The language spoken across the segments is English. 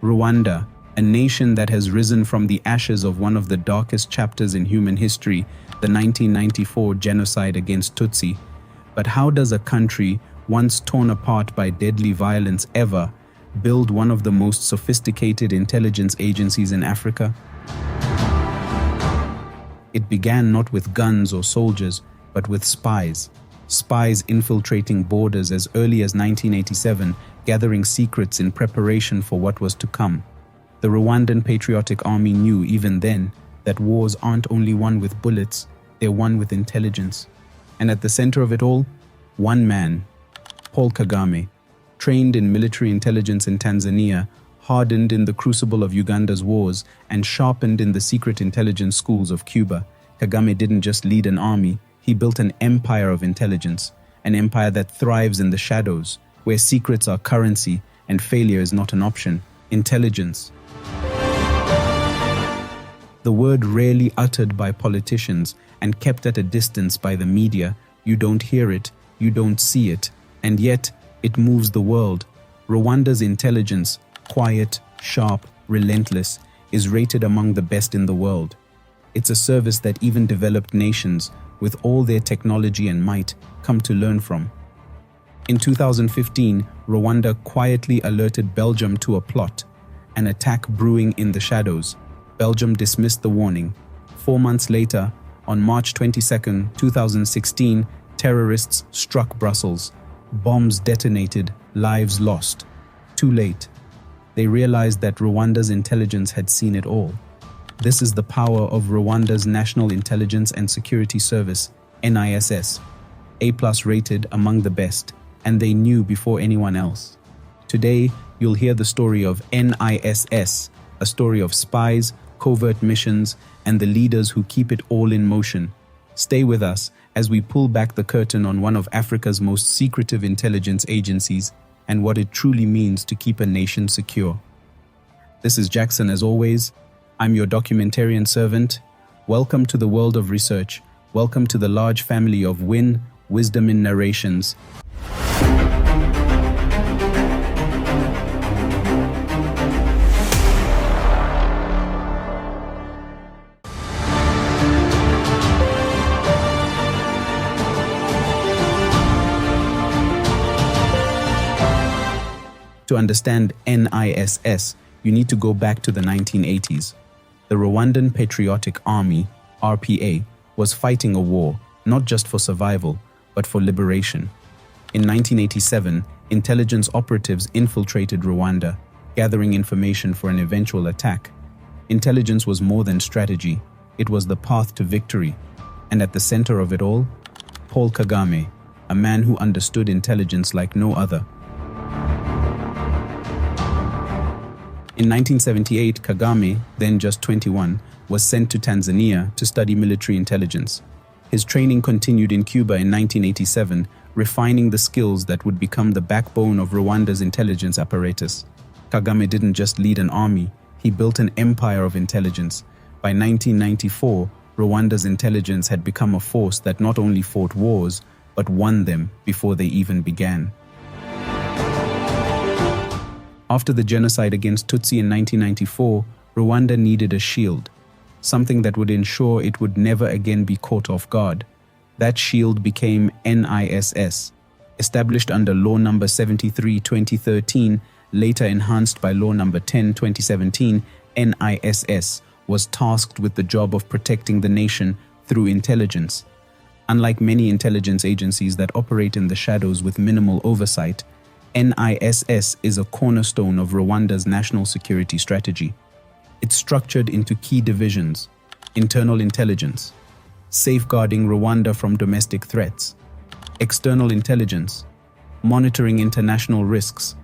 Rwanda, a nation that has risen from the ashes of one of the darkest chapters in human history, the 1994 genocide against Tutsi. But how does a country, once torn apart by deadly violence ever, build one of the most sophisticated intelligence agencies in Africa? It began not with guns or soldiers, but with spies. Spies infiltrating borders as early as 1987, gathering secrets in preparation for what was to come. The Rwandan Patriotic Army knew even then that wars aren't only won with bullets, they're won with intelligence. And at the center of it all, one man, Paul Kagame, trained in military intelligence in Tanzania, hardened in the crucible of Uganda's wars, and sharpened in the secret intelligence schools of Cuba. Kagame didn't just lead an army, he built an empire of intelligence, an empire that thrives in the shadows, where secrets are currency and failure is not an option. Intelligence. The word rarely uttered by politicians and kept at a distance by the media. You don't hear it, you don't see it, and yet it moves the world. Rwanda's intelligence, quiet, sharp, relentless, is rated among the best in the world. It's a service that even developed nations, with all their technology and might, come to learn from. In 2015, Rwanda quietly alerted Belgium to a plot, an attack brewing in the shadows. Belgium dismissed the warning. 4 months later, on March 22, 2016, terrorists struck Brussels. Bombs detonated, lives lost. Too late. They realized that Rwanda's intelligence had seen it all. This is the power of Rwanda's National Intelligence and Security Service, NISS. A+ rated, among the best, and they knew before anyone else. Today, you'll hear the story of NISS, a story of spies, covert missions, and the leaders who keep it all in motion. Stay with us as we pull back the curtain on one of Africa's most secretive intelligence agencies and what it truly means to keep a nation secure. This is Jackson as always. I'm your documentarian servant. Welcome to the world of research. Welcome to the large family of Wisdom in Narrations. To understand NISS, you need to go back to the 1980s. The Rwandan Patriotic Army, RPA, was fighting a war, not just for survival, but for liberation. In 1987, intelligence operatives infiltrated Rwanda, gathering information for an eventual attack. Intelligence was more than strategy, it was the path to victory. And at the center of it all, Paul Kagame, a man who understood intelligence like no other. In 1978, Kagame, then just 21, was sent to Tanzania to study military intelligence. His training continued in Cuba in 1987, refining the skills that would become the backbone of Rwanda's intelligence apparatus. Kagame didn't just lead an army, he built an empire of intelligence. By 1994, Rwanda's intelligence had become a force that not only fought wars, but won them before they even began. After the genocide against Tutsi in 1994, Rwanda needed a shield, something that would ensure it would never again be caught off guard. That shield became NISS, established under Law No. 73/2013, later enhanced by Law No. 10/2017. NISS was tasked with the job of protecting the nation through intelligence. Unlike many intelligence agencies that operate in the shadows with minimal oversight, NISS is a cornerstone of Rwanda's national security strategy. It's structured into key divisions: internal intelligence, safeguarding Rwanda from domestic threats; external intelligence, monitoring international risks;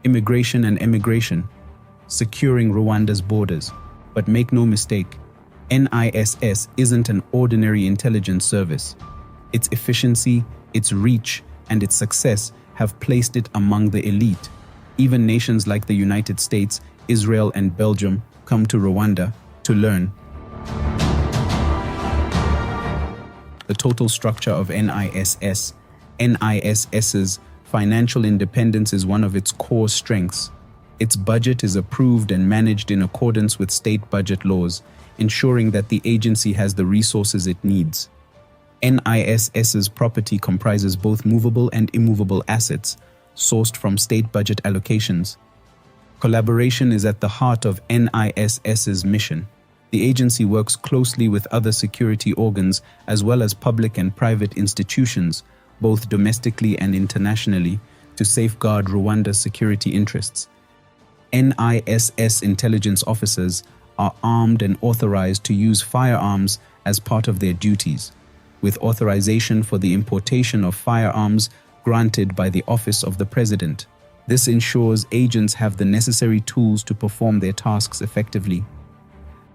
immigration and emigration, securing Rwanda's borders. But make no mistake, NISS isn't an ordinary intelligence service. Its efficiency, its reach, and its success have placed it among the elite. Even nations like the United States, Israel, and Belgium come to Rwanda to learn. The total structure of NISS's financial independence is one of its core strengths. Its budget is approved and managed in accordance with state budget laws, ensuring that the agency has the resources it needs. NISS's property comprises both movable and immovable assets, sourced from state budget allocations. Collaboration is at the heart of NISS's mission. The agency works closely with other security organs as well as public and private institutions, both domestically and internationally, to safeguard Rwanda's security interests. NISS intelligence officers are armed and authorized to use firearms as part of their duties, with authorization for the importation of firearms granted by the Office of the President. This ensures agents have the necessary tools to perform their tasks effectively.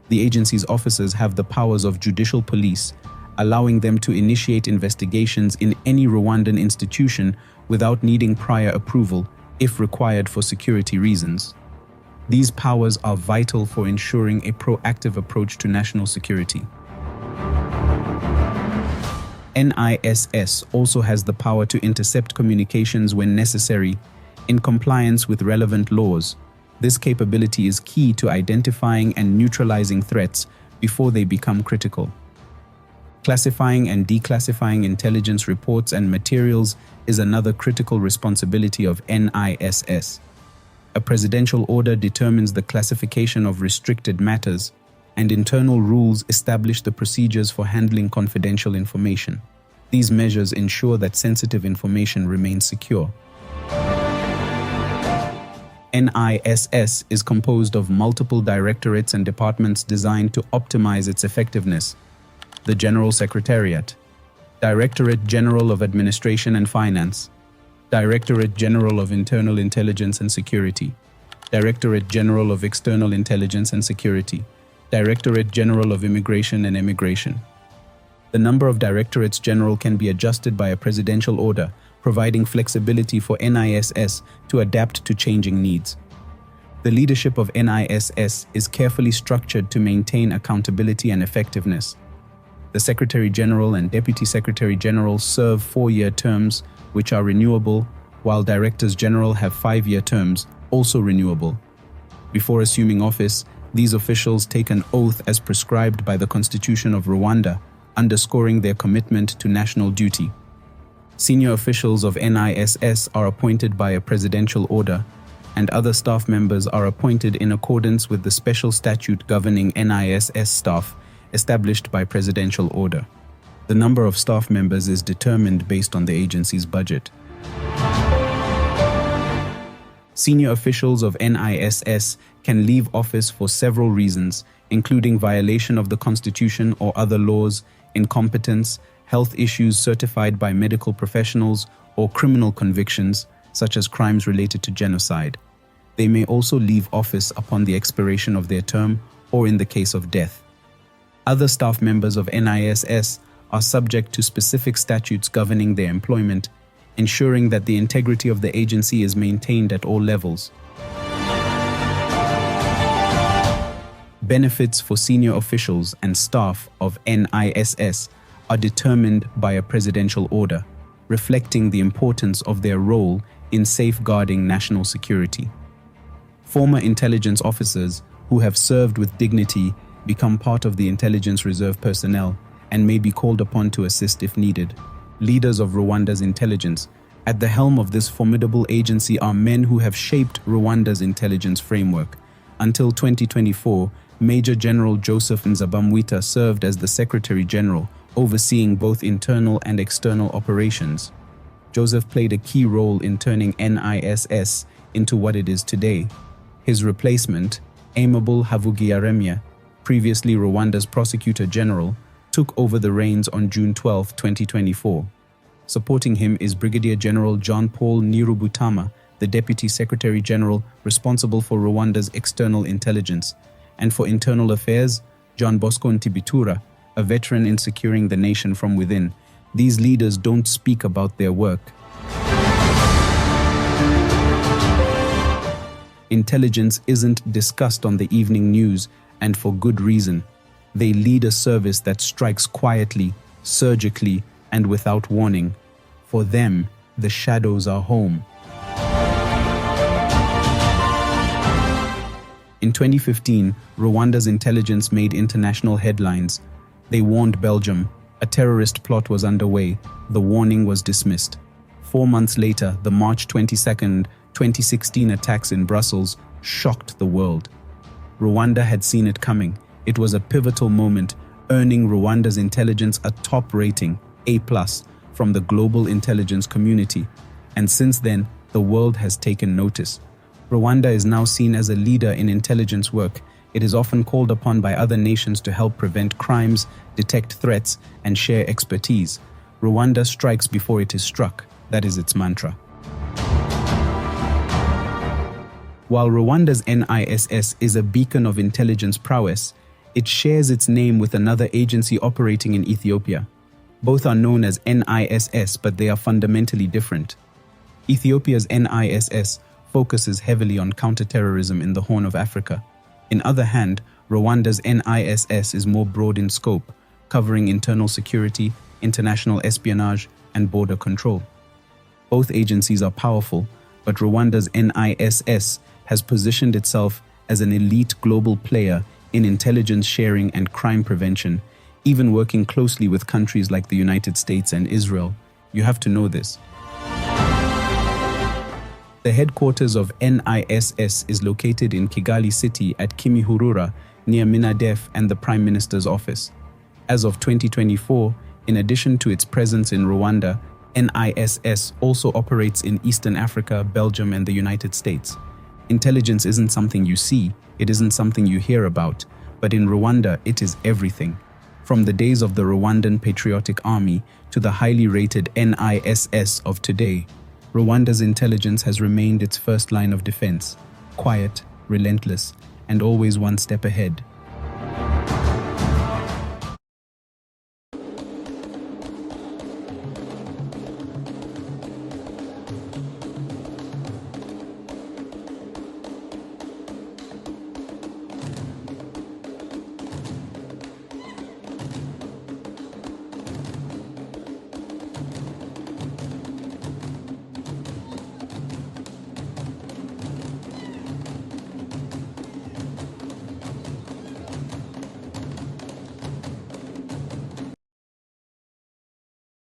The agency's officers have the powers of judicial police, allowing them to initiate investigations in any Rwandan institution without needing prior approval, if required for security reasons. These powers are vital for ensuring a proactive approach to national security. NISS also has the power to intercept communications when necessary, in compliance with relevant laws. This capability is key to identifying and neutralizing threats before they become critical. Classifying and declassifying intelligence reports and materials is another critical responsibility of NISS. A presidential order determines the classification of restricted matters, and internal rules establish the procedures for handling confidential information. These measures ensure that sensitive information remains secure. NISS is composed of multiple directorates and departments designed to optimize its effectiveness. The General Secretariat, Directorate General of Administration and Finance, Directorate General of Internal Intelligence and Security, Directorate General of External Intelligence and Security, Directorate General of Immigration and Immigration. The number of Directorates General can be adjusted by a presidential order, providing flexibility for NISS to adapt to changing needs. The leadership of NISS is carefully structured to maintain accountability and effectiveness. The Secretary General and Deputy Secretary General serve 4-year terms, which are renewable, while Directors General have 5-year terms, also renewable. Before assuming office, these officials take an oath as prescribed by the Constitution of Rwanda, underscoring their commitment to national duty. Senior officials of NISS are appointed by a presidential order, and other staff members are appointed in accordance with the special statute governing NISS staff established by presidential order. The number of staff members is determined based on the agency's budget. Senior officials of NISS can leave office for several reasons, including violation of the Constitution or other laws, incompetence, health issues certified by medical professionals, or criminal convictions, such as crimes related to genocide. They may also leave office upon the expiration of their term or in the case of death. Other staff members of NISS are subject to specific statutes governing their employment, ensuring that the integrity of the agency is maintained at all levels. Benefits for senior officials and staff of NISS are determined by a presidential order, reflecting the importance of their role in safeguarding national security. Former intelligence officers who have served with dignity become part of the intelligence reserve personnel and may be called upon to assist if needed. Leaders of Rwanda's intelligence. At the helm of this formidable agency are men who have shaped Rwanda's intelligence framework. Until 2024, Major General Joseph Nzabamwita served as the Secretary General, overseeing both internal and external operations. Joseph played a key role in turning NISS into what it is today. His replacement, Aimable Havugiyaremye, previously Rwanda's Prosecutor General, took over the reins on June 12, 2024. Supporting him is Brigadier General John Paul Nirubutama, the Deputy Secretary General responsible for Rwanda's external intelligence, and for internal affairs, John Bosco Ntibitura, a veteran in securing the nation from within. These leaders don't speak about their work. Intelligence isn't discussed on the evening news, and for good reason. They lead a service that strikes quietly, surgically, and without warning. For them, the shadows are home. In 2015, Rwanda's intelligence made international headlines. They warned Belgium. A terrorist plot was underway. The warning was dismissed. 4 months later, the March 22nd, 2016 attacks in Brussels shocked the world. Rwanda had seen it coming. It was a pivotal moment, earning Rwanda's intelligence a top rating, A+, from the global intelligence community. And since then, the world has taken notice. Rwanda is now seen as a leader in intelligence work. It is often called upon by other nations to help prevent crimes, detect threats, and share expertise. Rwanda strikes before it is struck. That is its mantra. While Rwanda's NISS is a beacon of intelligence prowess, it shares its name with another agency operating in Ethiopia. Both are known as NISS, but they are fundamentally different. Ethiopia's NISS focuses heavily on counterterrorism in the Horn of Africa. In other hand, Rwanda's NISS is more broad in scope, covering internal security, international espionage, and border control. Both agencies are powerful, but Rwanda's NISS has positioned itself as an elite global player in intelligence sharing and crime prevention, even working closely with countries like the United States and Israel. You have to know this. The headquarters of NISS is located in Kigali City at Kimihurura, near Minadef and the Prime Minister's office. As of 2024, in addition to its presence in Rwanda, NISS also operates in Eastern Africa, Belgium, and the United States. Intelligence isn't something you see, it isn't something you hear about, but in Rwanda, it is everything. From the days of the Rwandan Patriotic Army to the highly rated NISS of today, Rwanda's intelligence has remained its first line of defense, quiet, relentless, and always one step ahead.